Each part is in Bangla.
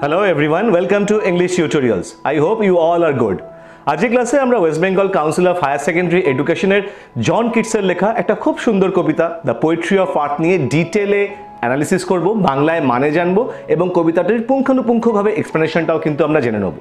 Hello everyone, welcome to English Tutorials. I hope you all are good. আজকের ক্লাসে আমরা West Bengal Council of Higher Secondary এডুকেশনের জন কিটসের লেখা একটা খুব সুন্দর কবিতা দ্য পোয়েট্রি অফ আর্ট নিয়ে ডিটেলে অ্যানালিসিস করব, বাংলায় মানে জানবো এবং কবিতাটির পুঙ্খানুপুঙ্খভাবে এক্সপ্লেনেশনটাও কিন্তু আমরা জেনে নেব।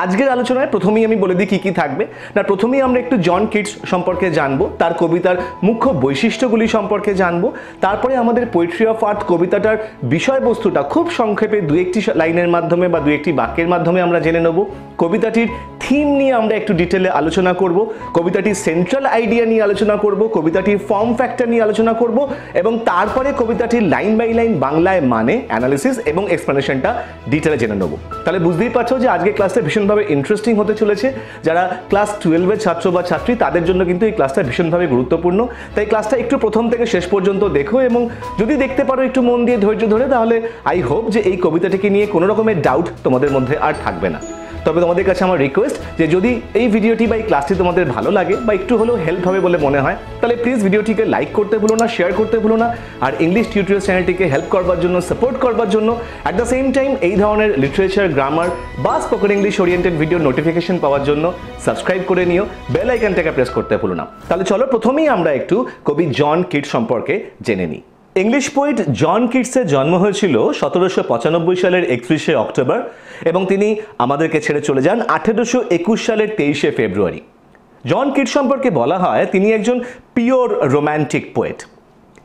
আজকের আলোচনায় প্রথমেই আমি বলে দিই কী কী থাকবে না। প্রথমেই আমরা একটু জন কিটস সম্পর্কে জানবো, তার কবিতার মুখ্য বৈশিষ্ট্যগুলি সম্পর্কে জানবো। তারপরে আমাদের পোয়েট্রি অফ আর্ট কবিতাটার বিষয়বস্তুটা খুব সংক্ষেপে দু একটি লাইনের মাধ্যমে বা দু একটি বাক্যের মাধ্যমে আমরা জেনে নেব। কবিতাটির থিম নিয়ে আমরা একটু ডিটেলে আলোচনা করব, কবিতাটির সেন্ট্রাল আইডিয়া নিয়ে আলোচনা করব, কবিতাটির ফর্ম ফ্যাক্টর নিয়ে আলোচনা করব এবং তারপরে কবিতাটির লাইন বাই লাইন বাংলায় মানে অ্যানালিসিস এবং এক্সপ্লেনেশনটা ডিটেলে জেনে নেব। তাহলে বুঝতেই পারছো যে আজকে ক্লাসটা ভীষণভাবে ইন্টারেস্টিং হতে চলেছে। যারা ক্লাস 12-এর ছাত্র বা ছাত্রী তাদের জন্য কিন্তু এই ক্লাসটা ভীষণভাবে গুরুত্বপূর্ণ। তাই ক্লাসটা একটু প্রথম থেকে শেষ পর্যন্ত দেখো এবং যদি দেখতে পারো একটু মন দিয়ে ধৈর্য ধরে, তাহলে আই হোপ যে এই কবিতাটিকে নিয়ে কোনো রকমের ডাউট তোমাদের মধ্যে আর থাকবে না। তবে তোমাদের কাছে আমার রিকোয়েস্ট যে যদি এই ভিডিওটি বা এই ক্লাসটি তোমাদের ভালো লাগে বা একটু হলেও হেল্প হবে বলে মনে হয়, তাহলে প্লিজ ভিডিওটিকে লাইক করতে ভুলো না, শেয়ার করতে ভুলো না। আর ইংলিশ টিউটোরিয়াল চ্যানেলটিকে হেল্প করবার জন্য, সাপোর্ট করবার জন্য অ্যাট দ্য সেম টাইম এই ধরনের লিটারেচার, গ্রামার বা spoken English oriented video notification পাওয়ার জন্য সাবস্ক্রাইব করে নিও, বেল আইকনটাকে প্রেস করতে ভুলো না। তাহলে চলো প্রথমেই আমরা একটু কবি জন কিটস সম্পর্কে জেনে নিই। ইংলিশ পোয়েট জন কিটসের জন্ম হয়েছিল 1795 সালের 31শে অক্টোবর এবং তিনি আমাদেরকে ছেড়ে চলে যান 1821 সালের 23শে ফেব্রুয়ারি। জন কিটস সম্পর্কে বলা হয় তিনি একজন পিওর রোম্যান্টিক পোয়েট।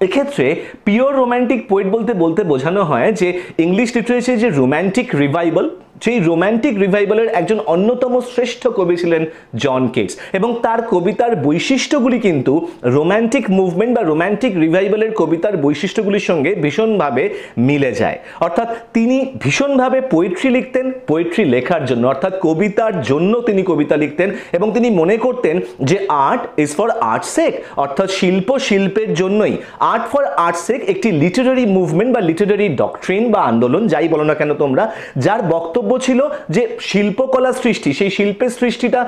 এক্ষেত্রে পিওর রোম্যান্টিক পোয়েট বলতে বলতে বোঝানো হয় যে ইংলিশ লিটারেচারে যে রোম্যান্টিক রিভাইভাল, সেই রোম্যান্টিক রিভাইভালের একজন অন্যতম শ্রেষ্ঠ কবি ছিলেন জন কিটস এবং তার কবিতার বৈশিষ্ট্যগুলি কিন্তু রোম্যান্টিক মুভমেন্ট বা রোম্যান্টিক রিভাইভালের কবিতার বৈশিষ্ট্যগুলির সঙ্গে ভীষণভাবে মিলে যায়। অর্থাৎ তিনি ভীষণভাবে পোয়েট্রি লিখতেন পোয়েট্রি লেখার জন্য, অর্থাৎ কবিতার জন্য তিনি কবিতা লিখতেন এবং তিনি মনে করতেন যে আর্ট ইজ ফর আর্ট সেক, অর্থাৎ শিল্প শিল্পের জন্যই, আর্ট ফর আর্ট সেক একটি লিটারারি মুভমেন্ট বা লিটারারি ডক্ট্রিন বা আন্দোলন যাই বলো না কেন তোমরা, যার বক্তব্য ছিল যে শিল্পকলা সৃষ্টি, সেই শিল্পের সৃষ্টিটা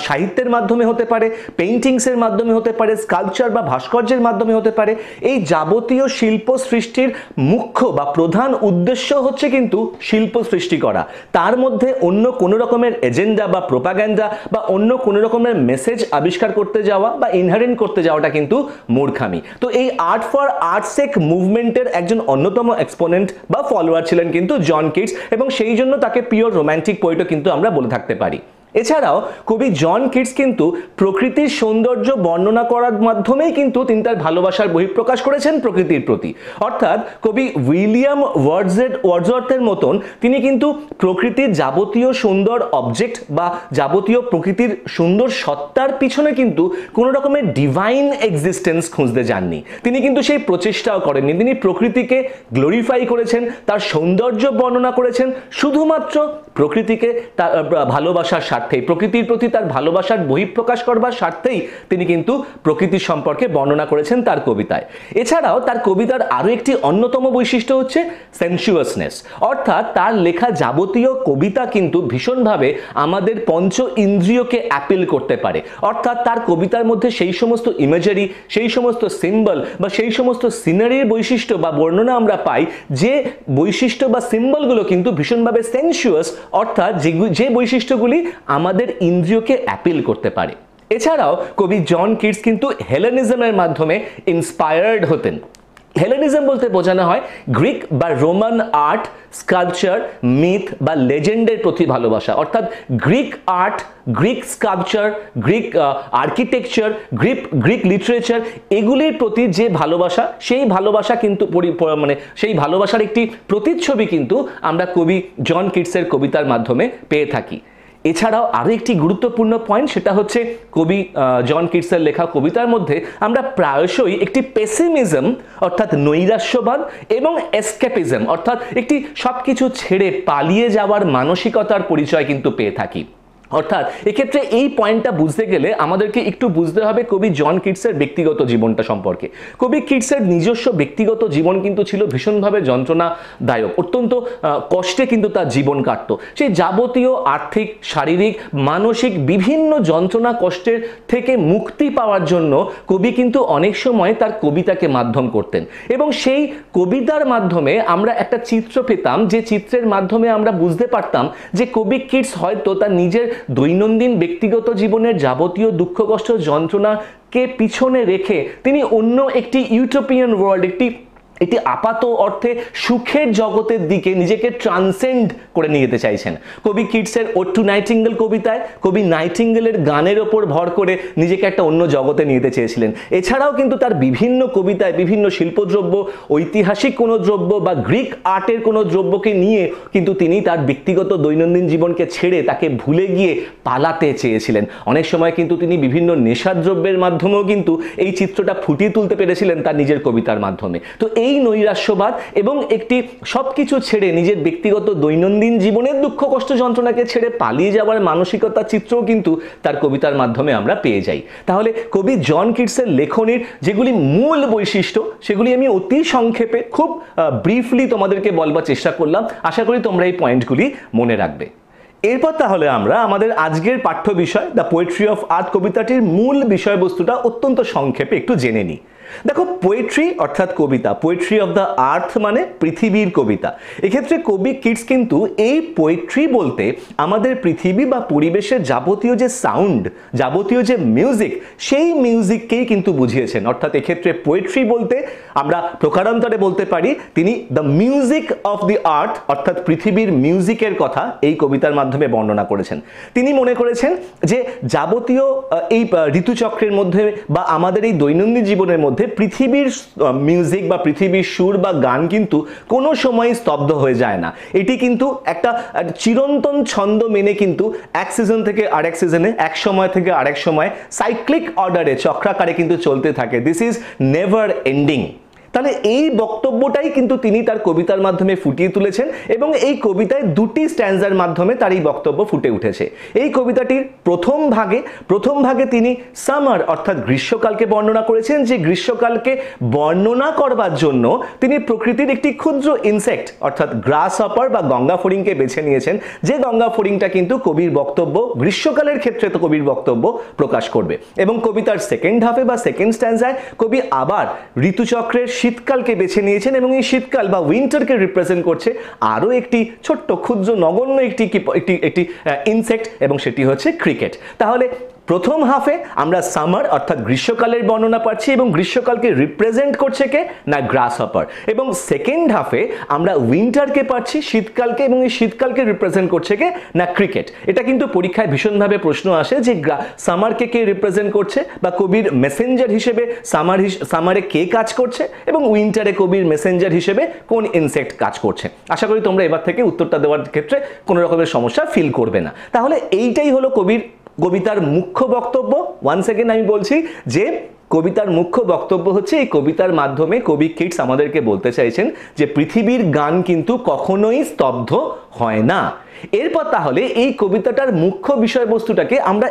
সাহিত্যের মাধ্যমে হতে পারে, পেইন্টিংসের মাধ্যমে হতে পারে, স্কাল্পচার বা ভাস্কর্যের মাধ্যমে হতে পারে। এই যাবতীয় শিল্প সৃষ্টির মুখ্য বা প্রধান উদ্দেশ্য হচ্ছে কিন্তু শিল্প সৃষ্টি করা। তার মধ্যে অন্য কোনো রকমের এজেন্ডা বা প্রোপাগ্যান্ডা বা অন্য কোনো রকমের মেসেজ আবিষ্কার করতে যাওয়া বা ইনহারেন্ট করতে যাওয়াটা কিন্তু মূর্খামি। তো এই আর্ট ফর আর্ট সেক মুভমেন্টের একজন অন্যতম এক্সপোনেন্ট বা ফলোয়ার ছিলেন কিন্তু জন কিটস এবং সেই জন্য তাকে পিওর রোম্যান্টিক পোয়েটও কিন্তু আমরা বলে থাকতে পারি। এছাড়াও কবি জন কিটস কিন্তু প্রকৃতির সৌন্দর্য বর্ণনা করার মাধ্যমেই কিন্তু তিনি তার ভালোবাসার বহিঃপ্রকাশ করেছেন প্রকৃতির প্রতি। অর্থাৎ কবি উইলিয়াম ওয়ার্ডসওয়ার্থের মতন তিনি কিন্তু প্রকৃতির যাবতীয় সুন্দর অবজেক্ট বা যাবতীয় প্রকৃতির সুন্দর সত্তার পিছনে কিন্তু কোনো রকমের ডিভাইন এক্সিস্টেন্স খুঁজতে যাননি। তিনি কিন্তু সেই প্রচেষ্টাও করেননি। তিনি প্রকৃতিকে গ্লোরিফাই করেছেন, তার সৌন্দর্য বর্ণনা করেছেন শুধুমাত্র প্রকৃতিকে তার ভালোবাসার স্বার্থেই, প্রকৃতির প্রতি তার ভালোবাসার বহিঃপ্রকাশ করবার স্বার্থেই তিনি কিন্তু প্রকৃতির সম্পর্কে বর্ণনা করেছেন তার কবিতায়। এছাড়াও তার কবিতার আরও একটি অন্যতম বৈশিষ্ট্য হচ্ছে সেনসুয়াসনেস, অর্থাৎ তার লেখা যাবতীয় কবিতা কিন্তু ভীষণভাবে আমাদের পঞ্চ ইন্দ্রিয়কে অ্যাপিল করতে পারে। অর্থাৎ তার কবিতার মধ্যে সেই সমস্ত ইমেজারি, সেই সমস্ত সিম্বল বা সেই সমস্ত সিনারির বৈশিষ্ট্য বা বর্ণনা আমরা পাই, যে বৈশিষ্ট্য বা সিম্বলগুলো কিন্তু ভীষণভাবে সেনসুয়াস, অর্থাৎ যে বৈশিষ্ট্যগুলি আমাদের ইন্দ্রিয়কে অ্যাপিল করতে পারে। এছাড়াও কবি জন কিটস কিন্তু হেলেনিজমের মাধ্যমে ইন্সপায়ার্ড হতেন। হেলেনিজম বলতে বোঝানো হয় গ্রিক বা রোমান আর্ট, স্কাল্পচার, মিথ বা লেজেন্ডের প্রতি ভালোবাসা। অর্থাৎ Greek art, Greek sculpture, Greek architecture, Greek literature, এগুলির প্রতি যে ভালোবাসা, সেই ভালোবাসা কিন্তু সেই ভালোবাসার একটি প্রতিচ্ছবি কিন্তু আমরা কবি জন কিটসের কবিতার মাধ্যমে পেয়ে থাকি। এছাড়াও আরও একটি গুরুত্বপূর্ণ পয়েন্ট, সেটা হচ্ছে কবি জন কিটসের লেখা কবিতার মধ্যে আমরা প্রায়শই একটি পেসিমিজম অর্থাৎ নৈরাশ্যবাদ এবং এসকেপিজম অর্থাৎ একটি সব কিছু ছেড়ে পালিয়ে যাওয়ার মানসিকতার পরিচয় কিন্তু পেয়ে থাকি। অর্থাৎ এক্ষেত্রে এই পয়েন্টটা বুঝতে গেলে আমাদেরকে একটু বুঝতে হবে কবি জন কিটসের ব্যক্তিগত জীবনটা সম্পর্কে। কবি কিটসের নিজস্ব ব্যক্তিগত জীবন কিন্তু ছিল ভীষণভাবে যন্ত্রণাদায়ক, অত্যন্ত কষ্টে কিন্তু তার জীবন কাটত। সেই যাবতীয় আর্থিক, শারীরিক, মানসিক বিভিন্ন যন্ত্রণা কষ্টের থেকে মুক্তি পাওয়ার জন্য কবি কিন্তু অনেক সময় তার কবিতাকে মাধ্যম করতেন, এবং সেই কবিতার মাধ্যমে আমরা একটা চিত্র পেতাম, যে চিত্রের মাধ্যমে আমরা বুঝতে পারতাম যে কবি কিটস হয়তো তার নিজের দৈনন্দিন ব্যক্তিগত জীবনের যাবতীয় দুঃখ কষ্ট যন্ত্রণাকে পিছনে রেখে তিনি অন্য একটি ইউটোপিয়ান ওয়ার্ল্ড, একটি আপাত অর্থে সুখের জগতের দিকে নিজেকে ট্রান্সেন্ড করে নিয়ে যেতে চাইছেন। কবি কিটসের ওড টু নাইটিঙ্গেল কবিতায় কবি নাইটিঙ্গেলের গানের ওপর ভর করে নিজেকে একটা অন্য জগতে নিয়ে যেতে চেয়েছিলেন। এছাড়াও কিন্তু তার বিভিন্ন কবিতায় বিভিন্ন শিল্পদ্রব্য, ঐতিহাসিক কোনো দ্রব্য বা গ্রিক আর্টের কোনো দ্রব্যকে নিয়ে কিন্তু তিনি তার ব্যক্তিগত দৈনন্দিন জীবনকে ছেড়ে তাকে ভুলে গিয়ে পালাতে চেয়েছিলেন। অনেক সময় কিন্তু তিনি বিভিন্ন নেশাদ্রব্যের মাধ্যমেও কিন্তু এই চিত্রটা ফুটিয়ে তুলতে পেরেছিলেন তার নিজের কবিতার মাধ্যমে। তো এই নৈরাশ্যবাদ এবং একটি সবকিছু ছেড়ে নিজের ব্যক্তিগত দৈনন্দিন জীবনের দুঃখ কষ্ট যন্ত্রণাকে ছেড়ে পালিয়ে যাওয়ার মানসিকতার চিত্রও কিন্তু তার কবিতার মাধ্যমে আমরা পেয়ে যাই। তাহলে কবি জন কিটসের লেখনীর যেগুলি মূল বৈশিষ্ট্য সেগুলি আমি অতি সংক্ষেপে খুব ব্রিফলি তোমাদেরকে বলবার চেষ্টা করলাম। আশা করি তোমরা এই পয়েন্টগুলি মনে রাখবে। এরপর তাহলে আমরা আমাদের আজকের পাঠ্য বিষয় দ্য পোয়েট্রি অফ আর্থ কবিতাটির মূল বিষয়বস্তুটা অত্যন্ত সংক্ষেপে একটু জেনে নিই। দেখো, পোয়েট্রি অর্থাৎ কবিতা, পোয়েট্রি অফ দ্য আর্থ মানে পৃথিবীর কবিতা। এক্ষেত্রে কবি কিটস কিন্তু এই পোয়েট্রি বলতে আমাদের পৃথিবী বা পরিবেশের যাবতীয় যে সাউন্ড, যাবতীয় যে মিউজিক, সেই মিউজিককেই কিন্তু বুঝিয়েছেন। অর্থাৎ এক্ষেত্রে পোয়েট্রি বলতে আমরা প্রকারান্তরে বলতে পারি তিনি দ্য মিউজিক অফ দি আর্থ অর্থাৎ পৃথিবীর মিউজিকের কথা এই কবিতার মাধ্যমে বর্ণনা করেছেন। তিনি মনে করেছেন যে যাবতীয় এই ঋতুচক্রের মধ্যে বা আমাদের এই দৈনন্দিন জীবনের মধ্যে পৃথিবীর মিউজিক বা পৃথিবীর সুর বা গান কিন্তু কোনো সময় স্তব্ধ হয়ে যায় না। এটি কিন্তু একটা চিরন্তন ছন্দ মেনে কিন্তু এক সিজন থেকে আরেক সিজনে, এক সময় থেকে আরেক সময় সাইক্লিক অর্ডারে চক্রাকারে কিন্তু চলতে থাকে। This is never ending. তাহলে এই বক্তব্যটাই কিন্তু তিনি তার কবিতার মাধ্যমে ফুটিয়ে তুলেছেন, এবং এই কবিতায় দুটি স্ট্যান্জার মাধ্যমে তার এই বক্তব্য ফুটে উঠেছে। এই কবিতাটির প্রথম ভাগে তিনি সামার অর্থাৎ গ্রীষ্মকালকে বর্ণনা করেছেন, যে গ্রীষ্মকালকে বর্ণনা করবার জন্য তিনি প্রকৃতির একটি ক্ষুদ্র ইনসেক্ট অর্থাৎ গ্রাস হপার বা গঙ্গা ফড়িংকে বেছে নিয়েছেন, যে গঙ্গা ফড়িংটা কিন্তু কবির বক্তব্য গ্রীষ্মকালের ক্ষেত্রে তো কবির বক্তব্য প্রকাশ করবে। এবং কবিতার সেকেন্ড হাফে বা সেকেন্ড স্ট্যান্জায় কবি আবার ঋতুচক্রের শীতকালকে বেছে নিয়েছেন, এবং এই শীতকাল বা উইন্টারকে রিপ্রেজেন্ট করছে আরও একটি ছোট্ট ক্ষুদ্র নগণ্য একটি ইনসেক্ট, এবং সেটি হচ্ছে ক্রিকেট। তাহলে প্রথম হাফে আমরা সামার অর্থাৎ গ্রীষ্মকালের বর্ণনা পাচ্ছি, এবং গ্রীষ্মকালকে রিপ্রেজেন্ট করছে কে না গ্রাস হপার, এবং সেকেন্ড হাফে আমরা উইন্টারকে পাচ্ছি শীতকালকে, এবং এই শীতকালকে রিপ্রেজেন্ট করছে কে না ক্রিকেট। এটা কিন্তু পরীক্ষায় ভীষণভাবে প্রশ্ন আসে যে সামারকে কে রিপ্রেজেন্ট করছে বা কবির মেসেঞ্জার হিসেবে সামারে কে কাজ করছে, এবং উইন্টারে কবির মেসেঞ্জার হিসেবে কোন ইনসেক্ট কাজ করছে। আশা করি তোমরা এবার থেকে উত্তরটা দেওয়ার ক্ষেত্রে কোনো রকমের সমস্যা ফিল করবে না। তাহলে এইটাই হলো কবিতার মুখ্য বক্তব্য। ওয়ান্স এগেন আমি বলছি যে কবিতার মুখ্য বক্তব্য হচ্ছে এই কবিতার মাধ্যমে কবি কিটস আমাদেরকে বলতে চাইছেন যে পৃথিবীর গান কিন্তু কখনোই স্তব্ধ হয় না। এরপর তাহলে এই কবিতাটার মুখ্য বিষয়বস্তুটাকে আমরা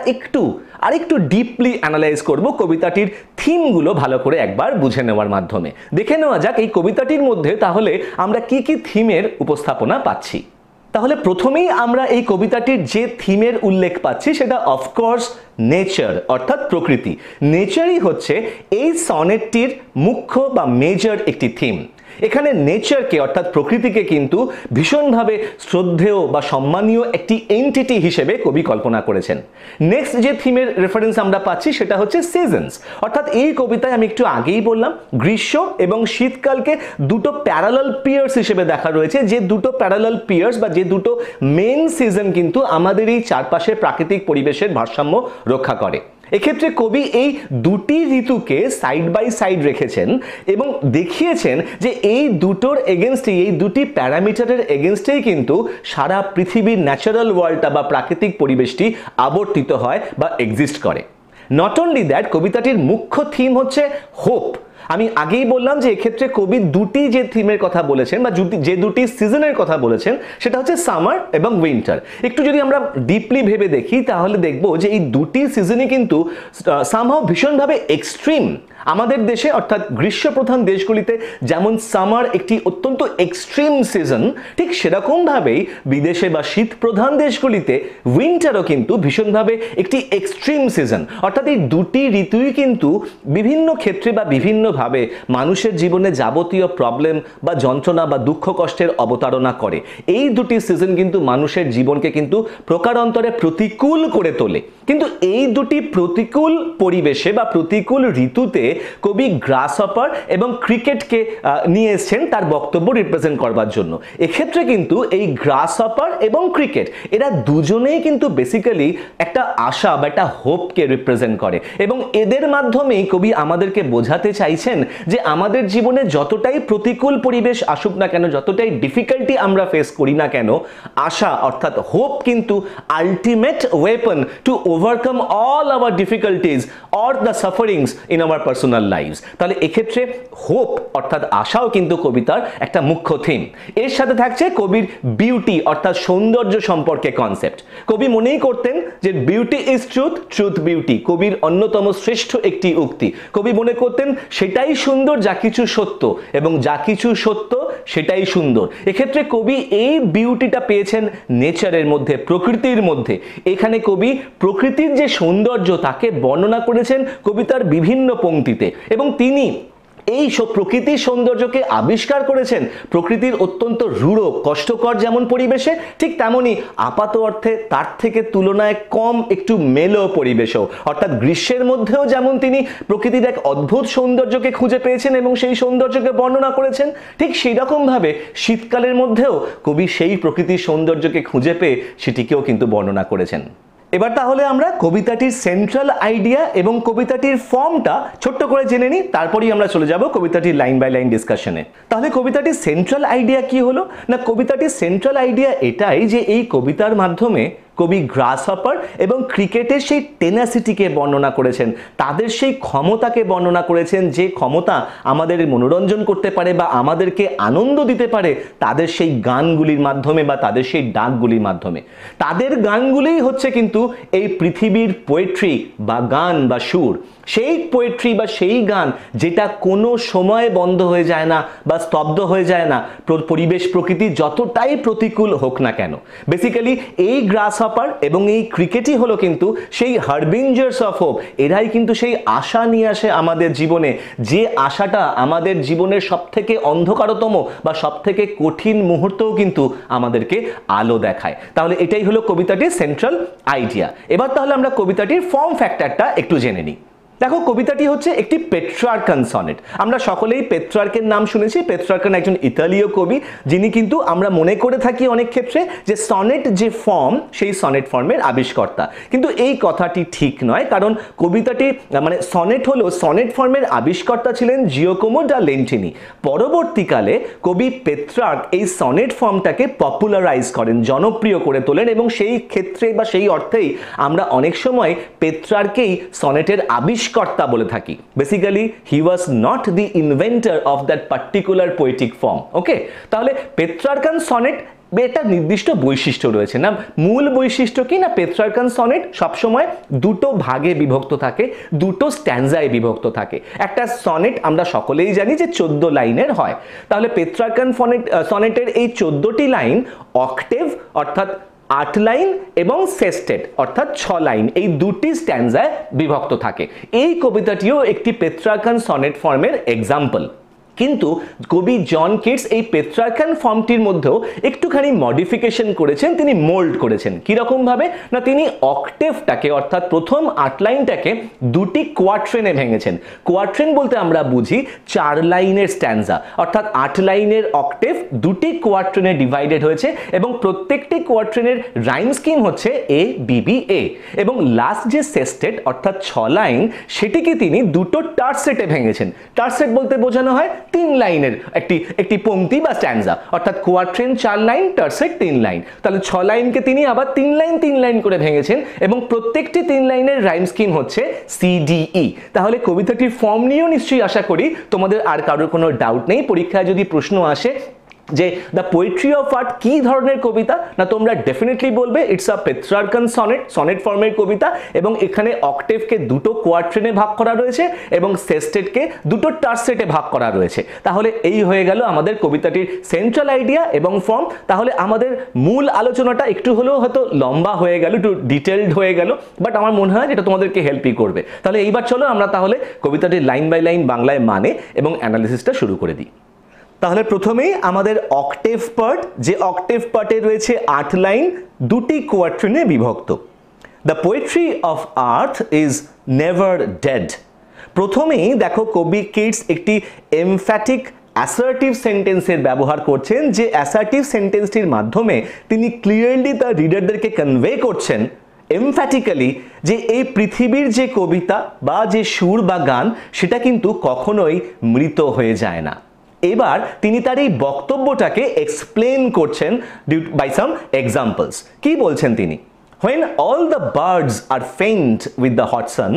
আরেকটু ডিপলি অ্যানালাইজ করব কবিতাটির থিমগুলো ভালো করে একবার বুঝে নেওয়ার মাধ্যমে। দেখে নেওয়া যাক এই কবিতাটির মধ্যে তাহলে আমরা কি কি থিমের উপস্থাপনা পাচ্ছি। তাহলে প্রথমেই আমরা এই কবিতাটির যে থিমের উল্লেখ পাচ্ছি সেটা অফকোর্স নেচার অর্থাৎ প্রকৃতি। নেচারই হচ্ছে এই সনেটটির মুখ্য বা মেজর একটি থিম। এখানে নেচারকে অর্থাৎ প্রকৃতিকে কিন্তু ভীষণভাবে শ্রদ্ধেয় বা সম্মানীয় একটি এন্টিটি হিসেবে কবি কল্পনা করেছেন। নেক্সট যে থিমের রেফারেন্স আমরা পাচ্ছি সেটা হচ্ছে সিজনস, অর্থাৎ এই কবিতায় আমি একটু আগেই বললাম গ্রীষ্ম এবং শীতকালকে দুটো প্যারালাল পিয়ার্স হিসেবে দেখা রয়েছে, যে দুটো প্যারালাল পিয়ার্স বা যে দুটো মেন সিজন কিন্তু আমাদের এই চারপাশের প্রাকৃতিক পরিবেশের ভারসাম্য রক্ষা করে। এক্ষেত্রে কবি এই দুটি ঋতুকে সাইড বাই সাইড রেখেছেন এবং দেখিয়েছেন যে এই দুটোর এগেনস্টে, এই দুটি প্যারামিটারের এগেনস্টেই কিন্তু সারা পৃথিবীর ন্যাচারাল ওয়ার্ল্ডটা বা প্রাকৃতিক পরিবেশটি আবর্তিত হয় বা এক্সিস্ট করে। নট অনলি দ্যাট, কবিতাটির মুখ্য থিম হচ্ছে হোপ। আমি আগেই বললাম যে এক্ষেত্রে কবি দুটি যে থিমের কথা বলেছেন বা যে দুটি সিজনের কথা বলেছেন সেটা হচ্ছে সামার এবং উইন্টার। একটু যদি আমরা ডিপলি ভেবে দেখি তাহলে দেখব যে এই দুটি সিজনই কিন্তু সামহাও ভীষণভাবে এক্সট্রিম। আমাদের দেশে অর্থাৎ গ্রীষ্মপ্রধান দেশগুলিতে যেমন সামার একটি অত্যন্ত এক্সট্রিম সিজন, ঠিক সেরকমভাবেই বিদেশে বা শীতপ্রধান দেশগুলিতে উইন্টারও কিন্তু ভীষণভাবে একটি এক্সট্রিম সিজন। অর্থাৎ এই দুটি ঋতুই কিন্তু বিভিন্ন ক্ষেত্রে বা বিভিন্নভাবে মানুষের জীবনে যাবতীয় প্রবলেম বা যন্ত্রণা বা দুঃখ কষ্টের অবতারণা করে। এই দুটি সিজন কিন্তু মানুষের জীবনকে কিন্তু প্রকারান্তরে প্রতিকূল করে তোলে। কিন্তু এই দুটি প্রতিকূল পরিবেশে বা প্রতিকূল ঋতুতে কবি গ্রাসহপার এবং ক্রিকেটকে নিয়ে এসেছেন তার বক্তব্য রিপ্রেজেন্ট করবার জন্য। এক্ষেত্রে কিন্তু এই গ্রাসহপার এবং ক্রিকেট এরা দুজনেই কিন্তু বেসিক্যালি একটা আশা বা একটা হোপকে রিপ্রেজেন্ট করে, এবং এদের মাধ্যমেই কবি আমাদেরকে বোঝাতে চাইছেন যে আমাদের জীবনে যতটাই প্রতিকূল পরিবেশ আসুক না কেন, যতটাই ডিফিকাল্টি আমরা ফেস করি না কেন, আশা অর্থাৎ হোপ কিন্তু ultimate weapon to overcome all our difficulties or the sufferings in our personal lives. তাহলে এক্ষেত্রে হোপ অর্থাৎ আশাও কিন্তু কবিতার একটা মুখ্য থিম। এর সাথে থাকছে কবির বিউটি অর্থাৎ সৌন্দর্য সম্পর্কে কনসেপ্ট। কবি মনেই করতেন যে beauty is truth, truth beauty, কবির অন্যতম শ্রেষ্ঠ একটি উক্তি। কবি মনে করতেন সেটাই সুন্দর যা কিছু সত্য, এবং যা কিছু সত্য সেটাই সুন্দর। এক্ষেত্রে কবি এই বিউটিটা পেয়েছেন নেচারের মধ্যে, প্রকৃতির মধ্যে। এখানে কবি প্রকৃতির যে সৌন্দর্য তাকে বর্ণনা করেছেন কবিতার বিভিন্ন পংক্তিতে, এবং তিনি এই প্রকৃতির সৌন্দর্যকে আবিষ্কার করেছেন প্রকৃতির অত্যন্ত রূঢ় কষ্টকর যেমন পরিবেশে, ঠিক তেমনি আপাত অর্থে তার থেকে তুলনায় কম একটু মেলো পরিবেশেও, অর্থাৎ গ্রীষ্মের মধ্যেও যেমন তিনি প্রকৃতির এক অদ্ভুত সৌন্দর্যকে খুঁজে পেয়েছেন এবং সেই সৌন্দর্যকে বর্ণনা করেছেন, ঠিক সেই রকমভাবে শীতকালের মধ্যেও কবি সেই প্রকৃতির সৌন্দর্যকে খুঁজে পেয়ে সেটিকেও কিন্তু বর্ণনা করেছেন। এবার তাহলে আমরা কবিতাটির সেন্ট্রাল আইডিয়া এবং কবিতাটির ফর্মটা ছোট্ট করে জেনে নিই, তারপরেই আমরা চলে যাব কবিতাটির লাইন বাই লাইন ডিসকাশনে। তাহলে কবিতাটির সেন্ট্রাল আইডিয়া কি হলো না, কবিতাটির সেন্ট্রাল আইডিয়া এটাই যে এই কবিতার মাধ্যমে কবি গ্রাসহপার এবং ক্রিকেটের সেই টেনাসিটিকে বর্ণনা করেছেন, তাদের সেই ক্ষমতাকে বর্ণনা করেছেন, যে ক্ষমতা আমাদের মনোরঞ্জন করতে পারে বা আমাদেরকে আনন্দ দিতে পারে তাদের সেই গানগুলির মাধ্যমে বা তাদের সেই ডাকগুলির মাধ্যমে। তাদের গানগুলিই হচ্ছে কিন্তু এই পৃথিবীর পোয়েট্রি বা গান বা সুর, সেই পোয়েট্রি বা সেই গান যেটা কোনো সময় বন্ধ হয়ে যায় না বা স্তব্ধ হয়ে যায় না, পরিবেশ প্রকৃতি যতটাই প্রতিকূল হোক না কেন। বেসিক্যালি এই গ্রাসহপার এবং এই ক্রিকেটই হলো কিন্তু সেই হারবিঞ্জার্স অফ হোপ। এরাই কিন্তু সেই আশা নিয়ে আসে আমাদের জীবনে, যে আশাটা আমাদের জীবনের সবথেকে অন্ধকারতম বা সবথেকে কঠিন মুহূর্তেও কিন্তু আমাদেরকে আলো দেখায়। তাহলে এটাই হলো কবিতাটির সেন্ট্রাল আইডিয়া। এবার তাহলে আমরা কবিতাটির ফর্ম ফ্যাক্টরটা একটু জেনে নিই। দেখো, কবিতাটি হচ্ছে একটি পেট্রার্কান সনেট। আমরা সকলেই পেট্রার্কের নাম শুনেছি। পেট্রার্কান একজন ইতালীয় কবি, যিনি কিন্তু আমরা মনে করে থাকি অনেক ক্ষেত্রে যে সনেট যে ফর্ম সেই সনেট ফর্মের আবিষ্কর্তা, কিন্তু এই কথাটি ঠিক নয়। কারণ কবিতাটি মানে সনেট হলো, সনেট ফর্মের আবিষ্কর্তা ছিলেন জিওকোমো ডা লেন্টিনি। পরবর্তীকালে কবি পেট্রার্ক এই সনেট ফর্মটাকে পপুলারাইজ করেন, জনপ্রিয় করে তোলেন, এবং সেই ক্ষেত্রে বা সেই অর্থেই আমরা অনেক সময় পেট্রার্ককেই সনেটের আবিষ্কর্তা বলে থাকি। Basically he was not the inventor of that particular poetic form. Okay, তাহলে পেট্রার্কান সনেট এটা নির্দিষ্ট বৈশিষ্ট্য রয়েছে। না, মূল বৈশিষ্ট্য কি না, পেট্রার্কান সনেট সবসময় দুটো ভাগে বিভক্ত থাকে, দুটো স্ট্যান্জায় বিভক্ত থাকে। একটা সনেট আমরা সকলেই জানি যে 14 লাইনের হয়। তাহলে পেট্রার্কান সনেটের এই 14টি লাইন অক্টেভ অর্থাৎ 8 লাইন এবং সেস্টেট অর্থাৎ 6 লাইন, এই দুটি স্ট্যান্জায় বিভক্ত থাকে। এই কবিতাটিও একটি পেট্রার্কান সনেট ফর্মের এক্সাম্পল। কিন্তু কবি জন কিটস এই পেট্রার্কান ফর্মটির মধ্যেও একটুখানি মডিফিকেশন করেছেন, তিনি মোল্ড করেছেন। কিরকম ভাবে না, তিনি অক্টেভটাকে অর্থাৎ প্রথম 8 লাইনটাকে দুটি কোয়াট্রেনে ভেঙেছেন। কোয়াট্রেন বলতে আমরা বুঝি 4 লাইনের স্ট্যান্জা, অর্থাৎ 8 লাইনের অক্টেভ দুটি কোয়াট্রেনে ডিভাইডেড হয়েছে, এবং প্রত্যেকটি কোয়াট্রেনের রাইম স্কিম হচ্ছে এ বিবি এ, এবং লাস্ট যে সেস্টেট অর্থাৎ 6 লাইন সেটিকে তিনি দুটো টার্সেটে ভেঙেছেন। টার্সেট বলতে বোঝানো হয় তিন লাইনের একটি পংক্তি বা স্ট্যান্জা, অর্থাৎ কোয়াট্রেন 4 লাইন, টার্সেট 3 লাইন, তাহলে 6 লাইনকে তিনি আবার 3 লাইন করে ভেঙেছেন এবং প্রত্যেকটি 3 লাইনের রাইম স্কিম হচ্ছে CDE। তাহলে কবিতাটির ফর্ম নিয়েও নিশ্চয়ই আশা করি তোমাদের আর কারোর কোনো ডাউট নেই। পরীক্ষায় যদি প্রশ্ন আসে যে দ্য পোয়েট্রি অফ আর্ট কি ধরনের কবিতা, না তোমরা ডেফিনেটলি বলবে ইটস আ পেট্রার্কান সনেট ফর্মের কবিতা, এবং এখানে অক্টেভকে দুটো কোয়াট্রেনে ভাগ করা রয়েছে এবং সেস্টেটকে দুটো টার্সেটে ভাগ করা রয়েছে। তাহলে এই হয়ে গেল আমাদের কবিতাটির সেন্ট্রাল আইডিয়া এবং ফর্ম। তাহলে আমাদের মূল আলোচনাটা একটু হলেও হয়তো লম্বা হয়ে গেল, একটু ডিটেলড হয়ে গেল, বাট আমার মনে হয় যেটা তোমাদেরকে হেল্পই করবে। তাহলে এইবার চলো আমরা তাহলে কবিতাটির লাইন বাই লাইন বাংলায় মানে এবং অ্যানালিসিসটা শুরু করে দিই। তাহলে প্রথমেই আমাদের অক্টেভ পার্ট, যে অক্টেভ পার্টে রয়েছে 8 লাইন, দুটি কোয়াট্রেনে বিভক্ত। The poetry of earth is never dead. প্রথমেই দেখো কবি কিটস একটি এমফ্যাটিক অ্যাসার্টিভ সেন্টেন্সের ব্যবহার করছেন, যে অ্যাসার্টিভ সেন্টেন্সটির মাধ্যমে তিনি ক্লিয়ারলি তার রিডারদেরকে কনভে করছেন এমফ্যাটিক্যালি যে এই পৃথিবীর যে কবিতা বা যে সুর বা গান সেটা কিন্তু কখনোই মৃত হয়ে যায় না। এবার তিনি তার এই বক্তব্যটাকে এক্সপ্লেন করছেন বাই সাম এক্সাম্পলস। কি বলছেন তিনি? When all the birds are faint with the hot sun,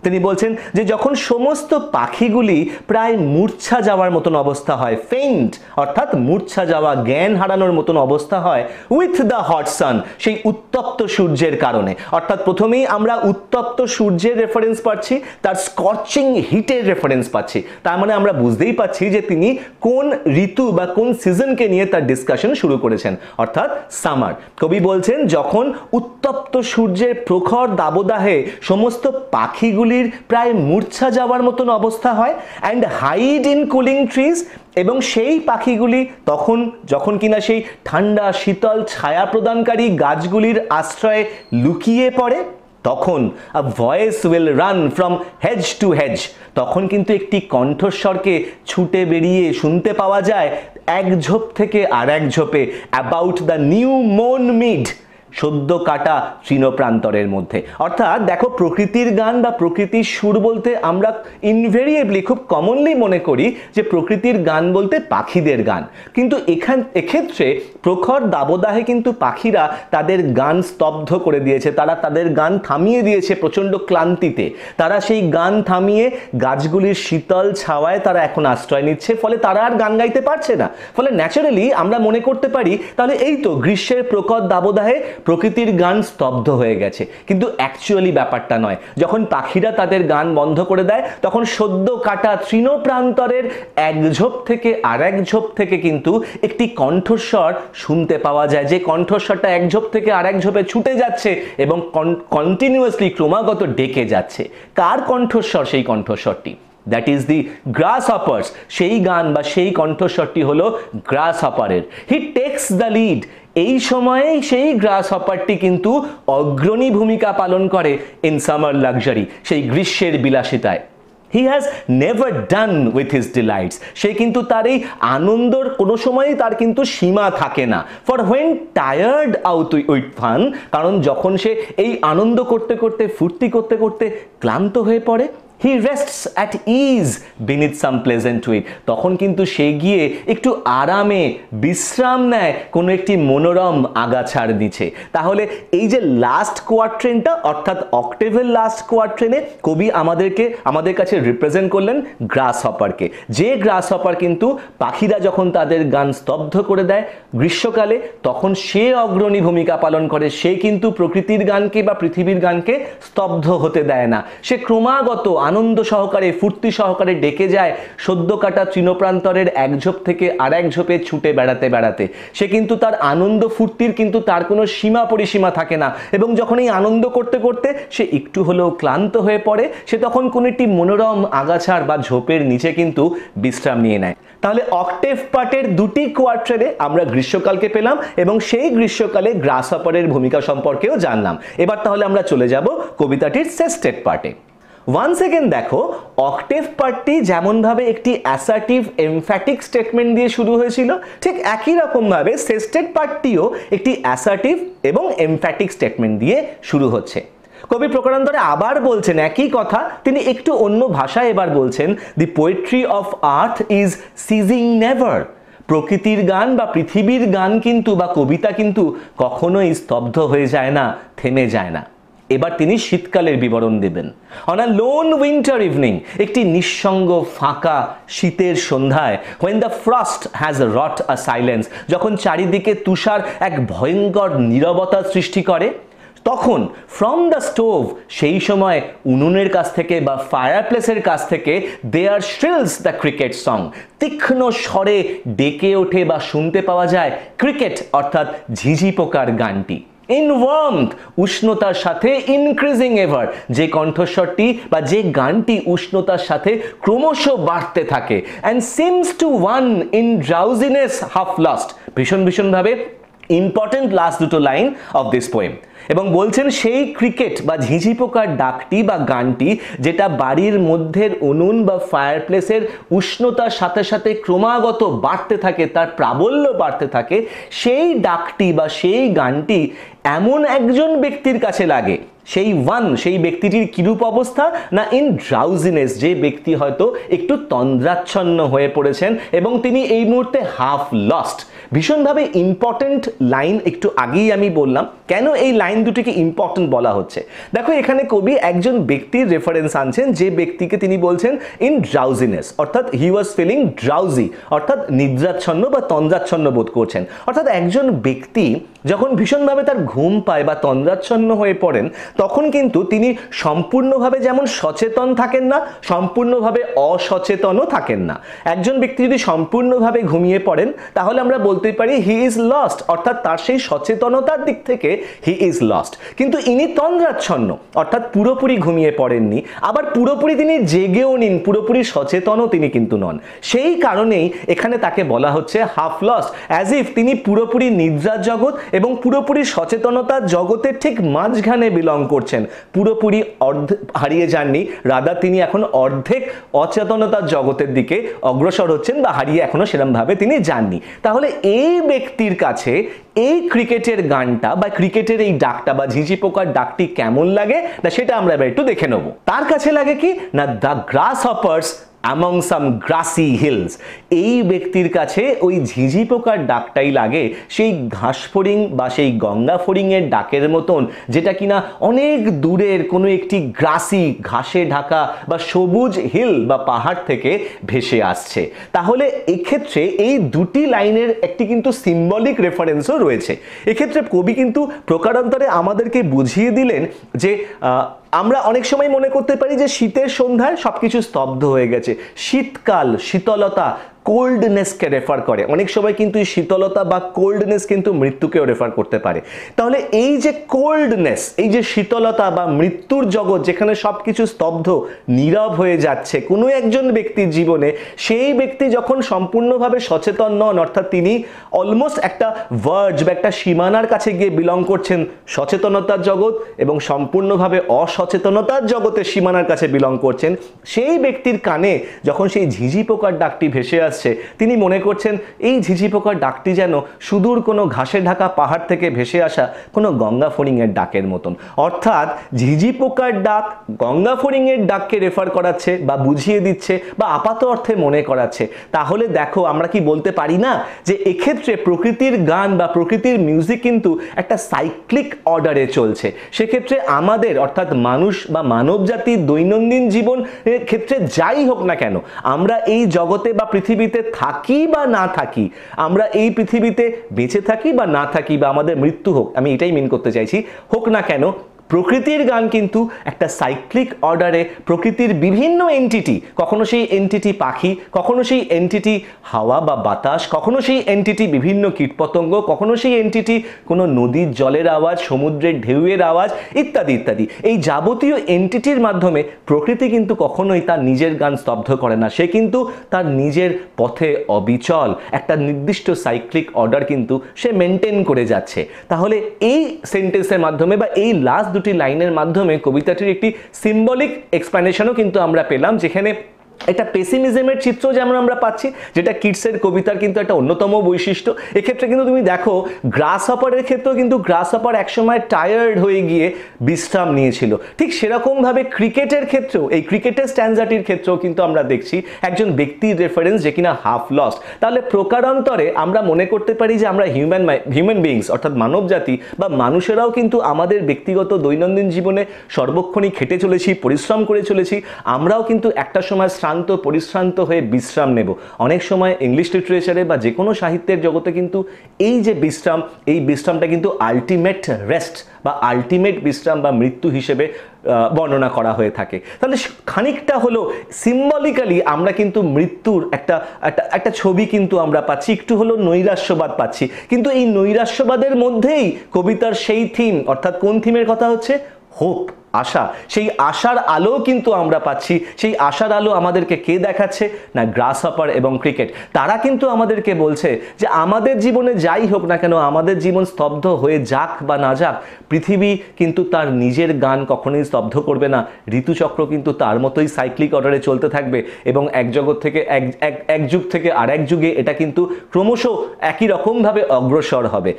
তিনি বলছেন যে যখন সমস্ত পাখিগুলি প্রায় মূর্ছা যাওয়ার মতন অবস্থা হয়, ফেইন্ট অর্থাৎ মূর্ছা যাওয়া, জ্ঞান হারানোর মতন অবস্থা হয়, উইথ দ্য হট সান, সেই উত্তপ্ত সূর্যের কারণে। অর্থাৎ প্রথমেই আমরা উত্তপ্ত সূর্যের রেফারেন্স পাচ্ছি, তার স্কর্চিং হিটের রেফারেন্স পাচ্ছি। তার মানে আমরা বুঝতেই পাচ্ছি যে তিনি কোন ঋতু বা কোন সিজনকে নিয়ে তার ডিসকাশন শুরু করেছেন, অর্থাৎ সামার। কবি বলছেন যখন উত্তপ্ত সূর্যের প্রখর দাবদাহে সমস্ত পাখিগুলি প্রায় মূর্ছা যাওয়ার মতন অবস্থা হয়, and hide in cooling trees, এবং সেই পাখিগুলি তখন যখন কিনা সেই ঠান্ডা শীতল ছায়া প্রদানকারী গাছগুলির আশ্রয়ে লুকিয়ে পড়ে, তখন a voice will run from hedge to hedge, তখন কিন্তু একটি কণ্ঠস্বরকে ছুটে বেরিয়ে শুনতে পাওয়া যায় এক ঝোপ থেকে আর এক ঝোপে, অ্যাবাউট দ্য নিউ মোন মিড, সদ্য কাটা তৃণপ্রান্তরের মধ্যে। অর্থাৎ দেখো প্রকৃতির গান বা প্রকৃতির সুর বলতে আমরা ইনভেরিয়েবলি খুব কমনলি মনে করি যে প্রকৃতির গান বলতে পাখিদের গান, কিন্তু এক্ষেত্রে প্রখর দাবদাহে কিন্তু পাখিরা তাদের গান স্তব্ধ করে দিয়েছে, তারা তাদের গান থামিয়ে দিয়েছে প্রচণ্ড ক্লান্তিতে। তারা সেই গান থামিয়ে গাছগুলির শীতল ছাওয়ায় তারা এখন আশ্রয় নিচ্ছে, ফলে তারা আর গান গাইতে পারছে না। ফলে ন্যাচারালি আমরা মনে করতে পারি তাহলে এই তো গ্রীষ্মের প্রখর দাবদাহে প্রকৃতির গান স্তব্ধ হয়ে গেছে, কিন্তু অ্যাকচুয়ালি ব্যাপারটা নয়। যখন পাখিরা তাদের গান বন্ধ করে দেয় তখন সদ্য কাটা তৃণপ্রান্তরের এক ঝোপ থেকে আর এক ঝোপ থেকে কিন্তু একটি কণ্ঠস্বর শুনতে পাওয়া যায়, যে কণ্ঠস্বরটা এক ঝোপ থেকে আর এক ঝোপে ছুটে যাচ্ছে এবং কন্টিনিউয়াসলি ক্রমাগত ডেকে যাচ্ছে। কার কণ্ঠস্বর সেই কণ্ঠস্বরটি? That is the grasshoppers. সেই গান বা সেই কণ্ঠস্বরটি হলো গ্রাস হপারের। He takes the lead. এই সময়ে সেই গ্রাস হপারটি কিন্তু অগ্রণী ভূমিকা পালন করে ইন সামার লাক্সারি, সেই গ্রীষ্মের বিলাসিতায়। He has never done with his delights. সে কিন্তু তার এই আনন্দর কোনো সময়ই তার কিন্তু সীমা থাকে না। For when tired out with fun, কারণ যখন সে এই আনন্দ করতে করতে ফুর্তি করতে করতে ক্লান্ত হয়ে পড়ে, he rests at ease beneath some pleasant with, তখন কিন্তু সে গিয়ে একটু আরামে বিশ্রাম নেয় কোনো একটি মনোরম আগাছার নিচে। তাহলে এই যে লাস্ট কোয়াট্রেনটা, অর্থাৎ অক্টেভের লাস্ট কোয়াট্রেনে কবি আমাদের কাছে রিপ্রেজেন্ট করলেন গ্রাস হপারকে, যে গ্রাস হপার কিন্তু পাখিরা যখন তাদের গান স্তব্ধ করে দেয় গ্রীষ্মকালে, তখন সে অগ্রণী ভূমিকা পালন করে। সে কিন্তু প্রকৃতির গানকে বা পৃথিবীর গানকে স্তব্ধ হতে দেয় না, সে ক্রমাগত আনন্দ সহকারে ফুর্তি সহকারে ডেকে যায় সদ্য কাটা তৃণপ্রান্তরের এক ঝোপ থেকে আর এক ঝোপে ছুটে বেড়াতে বেড়াতে। সে কিন্তু তার আনন্দ ফুর্তির কিন্তু তার কোনো সীমা পরিসীমা থাকে না, এবং যখন এই আনন্দ করতে করতে সে একটু হলেও ক্লান্ত হয়ে পড়ে, সে তখন কোনো একটি মনোরম আগাছার বা ঝোপের নিচে কিন্তু বিশ্রাম নিয়ে নেয়। তাহলে অক্টেভ পার্টের দুটি কোয়াট্রেনে আমরা গ্রীষ্মকালকে পেলাম এবং সেই গ্রীষ্মকালে গ্রাস হপারের ভূমিকা সম্পর্কেও জানলাম। এবার তাহলে আমরা চলে যাব কবিতাটির সেস্টেড পার্টে। ওয়ান্স এগেন দেখো, অক্টেভ পার্টটি যেমনভাবে একটি অ্যাসার্টিভ এমফ্যাটিক স্টেটমেন্ট দিয়ে শুরু হয়েছিল, ঠিক একই রকমভাবে সেস্টেড পার্টটিও একটি অ্যাসার্টিভ এবং এমফ্যাটিক স্টেটমেন্ট দিয়ে শুরু হচ্ছে। কবি প্রকারান্তরে আবার বলছেন একই কথা, তিনি একটু অন্য ভাষায় এবার বলছেন, the poetry of earth is ceasing never. প্রকৃতির গান বা পৃথিবীর গান কিন্তু বা কবিতা কিন্তু কখনোই স্তব্ধ হয়ে যায় না, থেমে যায় না। এবার তিনি শীতকালের বিবরণ দেবেন। On a loan winter evening, একটি নিঃসঙ্গ ফাঁকা শীতের সন্ধ্যায়, when the frost has wrought a silence, যখন চারিদিকে তুষার এক ভয়ঙ্কর নীরবতা সৃষ্টি করে, তখন ফ্রম দ্য স্টোভ, সেই সময় উনুনের কাছ থেকে বা ফায়ারপ্লেসের কাছ থেকে, দেয়ার শ্রিলস দ্য ক্রিকেট সং, তীক্ষ্ণ স্বরে ডেকে ওঠে বা শুনতে পাওয়া যায় ক্রিকেট অর্থাৎ ঝিঝি পোকার গানটি। ইন ওয়ার্মথ, উষ্ণতার সাথে, ইনক্রিজিং এভার, যে কণ্ঠস্বরটি বা যে গানটি উষ্ণতার সাথে ক্রমশ বাড়তে থাকে, and seems to one in drowsiness half lost, ভীষণভাবে ইম্পর্টেন্ট লাস্ট দুটো লাইন অফ দিস পোয়েম। এবং বলছেন সেই ক্রিকেট বা ঝিঝি পোকার ডাকটি বা গানটি যেটা বাড়ির মধ্যের উনুন বা ফায়ারপ্লেসের উষ্ণতার সাথে সাথে ক্রমাগত বাড়তে থাকে, তার প্রাবল্য বাড়তে থাকে, সেই ডাকটি বা সেই গানটি এমন একজন ব্যক্তির কাছে লাগে, সেই ওয়ান, সেই ব্যক্তিটির কিরূপ অবস্থা না, ইন ড্রাউজিনেস, যে ব্যক্তি হয়তো একটু তন্দ্রাচ্ছন্ন হয়ে পড়েছেন এবং তিনি এই মুহূর্তে হাফ লস্ট। ভীষণভাবে ইম্পর্টেন্ট লাইন, একটু আগেই আমি বললাম কেন এই লাইন দুটিকে ইম্পর্টেন্ট বলা হচ্ছে। দেখো এখানে কবি একজন ব্যক্তির রেফারেন্স আনছেন, যে ব্যক্তিকে তিনি বলছেন ইন ড্রাউজিনেস, অর্থাৎ হি ওয়াজ ফিলিং ড্রাউজি, অর্থাৎ নিদ্রাচ্ছন্ন বা তন্দ্রাচ্ছন্ন বোধ করছেন। অর্থাৎ একজন ব্যক্তি যখন ভীষণভাবে তার ঘুম পায় বা তন্দ্রাচ্ছন্ন হয়ে পড়েন, তখন কিন্তু তিনি সম্পূর্ণভাবে যেমন সচেতন থাকেন না, সম্পূর্ণভাবে অসচেতনও থাকেন না। একজন ব্যক্তি যদি সম্পূর্ণভাবে ঘুমিয়ে পড়েন, তাহলে আমরা বলতে পারি হি ইজ লস্ট, অর্থাৎ তার সেই সচেতনতার দিক থেকে হি ইজ লস্ট। কিন্তু ইনি তন্দ্রাচ্ছন্ন, অর্থাৎ পুরোপুরি ঘুমিয়ে পড়েননি, আবার পুরোপুরি তিনি জেগেও নিন, পুরোপুরি সচেতনও তিনি কিন্তু নন। সেই কারণেই এখানে তাকে বলা হচ্ছে হাফ লস্ট, অ্যাজ ইফ তিনি পুরোপুরি নিদ্রার জগৎ এবং পুরোপুরি সচেতনতার জগতের ঠিক মাঝখানে বিলং করছেন, পুরোপুরি হারিয়ে যাননি, রাদার তিনি এখন অর্ধেক অচেতনতার জগতের দিকে অগ্রসর হচ্ছেন বা হারিয়ে এখনো সেরকমভাবে তিনি যাননি। তাহলে এই ব্যক্তির কাছে এই ক্রিকেটের গানটা বা ক্রিকেটের এই ডাকটা বা ঝিঝি পোকার ডাকটি কেমন লাগে না, সেটা আমরা এবার একটু দেখে নেব। তার কাছে লাগে কি না, the grasshoppers among some grassy hills, এই ব্যক্তির কাছে ওই ঝিঝি পোকার ডাকটাই লাগে সেই ঘাস ফড়িং বা সেই গঙ্গা ফড়িং এর ডাকের মতন, যেটা কিনা অনেক দূরের কোনো একটি গ্রাসি, ঘাসে ঢাকা বা সবুজ হিল বা পাহাড় থেকে ভেসে আসছে। তাহলে এক্ষেত্রে এই দুটি লাইনের একটি কিন্তু সিম্বলিক রেফারেন্সও রয়েছে। এক্ষেত্রে কবি কিন্তু প্রকারান্তরে আমাদেরকে বুঝিয়ে দিলেন যে আমরা অনেক সময় মনে করতে পারি যে শীতের সন্ধ্যায় সবকিছু স্তব্ধ হয়ে গেছে, শীতকাল, শীতলতা কোল্ডনেসকে রেফার করে। অনেক সময় কিন্তু এই শীতলতা বা কোল্ডনেস কিন্তু মৃত্যুকেও রেফার করতে পারে। তাহলে এই যে কোল্ডনেস, এই যে শীতলতা বা মৃত্যুর জগৎ, যেখানে সবকিছু স্তব্ধ, নীরব হয়ে যাচ্ছে কোনো একজন ব্যক্তির জীবনে, সেই ব্যক্তি যখন সম্পূর্ণভাবে সচেতন নন, অর্থাৎ তিনি অলমোস্ট একটা ভার্জ বা একটা সীমানার কাছে গিয়ে বিলং করছেন সচেতনতার জগৎ এবং সম্পূর্ণভাবে অসচেতনতার জগতের সীমানার কাছে বিলং করছেন, সেই ব্যক্তির কানে যখন সেই ঝিঝি পোকার ডাকটি ভেসে আসছে, তিনি মনে করছেন এই ঝিঝি পোকার ডাকটি যেন সুদূর কোনো ঘাসে ঢাকা পাহাড় থেকে ভেসে আসা কোনো গঙ্গা ফড়িং এর ডাকের মতন। অর্থাৎ ঝিঝি পোকার ডাক গঙ্গা ফড়িং এর ডাককে রেফার করাচ্ছে বা বুঝিয়ে দিচ্ছে বা আপাত অর্থে মনে করাচ্ছে। তাহলে দেখো আমরা কি বলতে পারি না যে এক্ষেত্রে প্রকৃতির গান বা প্রকৃতির মিউজিক কিন্তু একটা সাইক্লিক অর্ডারে চলছে। সেক্ষেত্রে আমাদের অর্থাৎ মানুষ বা মানব জাতির দৈনন্দিন জীবনের ক্ষেত্রে যাই হোক না কেন, আমরা এই জগতে বা পৃথিবীতে থাকি বা না থাকি, আমরা এই পৃথিবীতে বেঁচে থাকি বা না থাকি, বা আমাদের মৃত্যু হোক, আমি এটাই মিন করতে চাইছি, হোক না কেন, প্রকৃতির গান কিন্তু একটা সাইক্লিক অর্ডারে প্রকৃতির বিভিন্ন এন্টিটি, কখনো সেই এন্টিটি পাখি, কখনো সেই এন্টিটি হাওয়া বা বাতাস, কখনো সেই এন্টিটি বিভিন্ন কীটপতঙ্গ, কখনো সেই এন্টিটি কোনো নদীর জলের আওয়াজ, সমুদ্রের ঢেউয়ের আওয়াজ ইত্যাদি ইত্যাদি, এই যাবতীয় এন্টিটির মাধ্যমে প্রকৃতি কিন্তু কখনোই তার নিজের গান স্তব্ধ করে না। সে কিন্তু তার নিজের পথে অবিচল একটা নির্দিষ্ট সাইক্লিক অর্ডার কিন্তু সে মেনটেন করে যাচ্ছে। তাহলে এই সেন্টেন্সের মাধ্যমে বা এই লাস্ট দুটি লাইনের মাধ্যমে কবিতাটির একটি সিম্বলিক এক্সপ্লেনেশনও কিন্তু আমরা পেলাম, যেখানে একটা পেসিমিজমের চিত্র যেমন আমরা পাচ্ছি, যেটা কিটসের কবিতার কিন্তু একটা অন্যতম বৈশিষ্ট্য। এক্ষেত্রে কিন্তু তুমি দেখো গ্রাস হপারের ক্ষেত্রেও কিন্তু গ্রাস হপার একসময় টায়ার্ড হয়ে গিয়ে বিশ্রাম নিয়েছিল। ঠিক সেরকমভাবে ক্রিকেটের ক্ষেত্রেও, এই ক্রিকেটের স্ট্যান্ডাটির ক্ষেত্রেও কিন্তু আমরা দেখছি একজন ব্যক্তির রেফারেন্স যে কিনা হাফ লস্ট। তাহলে প্রকারান্তরে আমরা মনে করতে পারি যে আমরা হিউম্যান বিংস অর্থাৎ মানব জাতি বা মানুষেরাও কিন্তু আমাদের ব্যক্তিগত দৈনন্দিন জীবনে সর্বক্ষণই খেটে চলেছি, পরিশ্রম করে চলেছি। আমরাও কিন্তু একটা সময় পরিশ্রান্ত হয়ে বিশ্রাম নেব। অনেক সময় ইংলিশ লিটারেচারে বা যে কোনো সাহিত্যের জগতে কিন্তু এই যে বিশ্রাম, এই বিশ্রামটা কিন্তু আলটিমেট রেস্ট বা আলটিমেট বিশ্রাম বা মৃত্যু হিসেবে বর্ণনা করা হয়ে থাকে। তাহলে খানিকটা হলো সিম্বলিক্যালি আমরা কিন্তু মৃত্যুর একটা ছবি কিন্তু আমরা পাচ্ছি, একটু হলো নৈরাশ্যবাদ পাচ্ছি। কিন্তু এই নৈরাশ্যবাদের মধ্যেই কবিতার সেই থিম, অর্থাৎ কোন থিমের কথা হচ্ছে? হোপ, আশা। সেই আশার আলো কিন্তু আমরা পাচ্ছি। সেই আশার আলো আমাদেরকে কে দেখাচ্ছে? না, গ্রাস হপার এবং ক্রিকেট। তারা কিন্তু আমাদেরকে বলছে যে আমাদের জীবনে যাই হোক না কেন, আমাদের জীবন স্তব্ধ হয়ে যাক বা না যাক, পৃথিবী কিন্তু তার নিজের গান কখনোই স্তব্ধ করবে না। ঋতুচক্র কিন্তু তার মতোই সাইক্লিক অর্ডারে চলতে থাকবে এবং এক জগৎ থেকে এক যুগ থেকে আর এক যুগে এটা কিন্তু ক্রমশ একই রকমভাবে অগ্রসর হবে।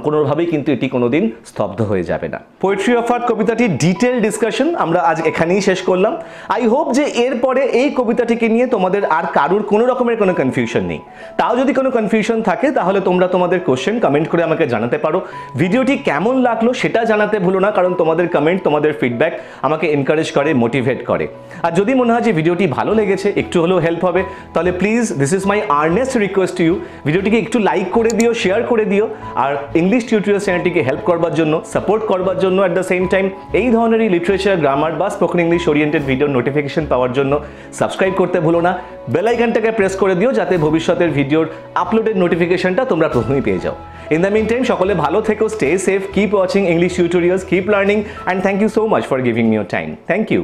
কোনোভাবেই কিন্তু এটি কোনোদিন স্তব্ধ হয়ে যাবে না। পোয়েট্রি অফ আর্ট কবিতাটি ডিটেল ডিসকাশন আমরা আজ এখানেই শেষ করলাম। আই হোপ যে এরপরে এই কবিতাটিকে নিয়ে তোমাদের আর কারুর কোনো রকমের কোনো কনফিউশন নেই। তাও যদি কোনো কনফিউশন থাকে তাহলে তোমরা তোমাদের কোশ্চেন কমেন্ট করে আমাকে জানাতে পারো। ভিডিওটি কেমন লাগলো সেটা জানাতে ভুলো না, কারণ তোমাদের কমেন্ট, তোমাদের ফিডব্যাক আমাকে এনকারেজ করে, মোটিভেট করে। আর যদি মনে হয় যে ভিডিওটি ভালো লেগেছে, একটু হলেও হেল্প হবে, তাহলে please, this is my earnest request to you, ভিডিওটিকে একটু লাইক করে দিও, শেয়ার করে দিও। আর ইংলিশ টিউটোরিয়াল চ্যানেলটিকে হেল্প করবার জন্য, সাপোর্ট করবার জন্য, অ্যাট দ্য সেম টাইম এই ধরনেরই লিটারেচার, গ্রামার বা spoken English oriented video notification পাওয়ার জন্য সাবস্ক্রাইব করতে ভুলো না। বেল আইকনটাকে প্রেস করে দিও যাতে ভবিষ্যতের ভিডিওর আপলোডের নোটিফিকেশনটা তোমরা প্রথমেই পেয়ে যাও। ইন দ্য মিন টাইম সকলে ভালো থেকো, stay safe, keep watching English tutorials, keep learning, and thank you so much for giving me your time. Thank you.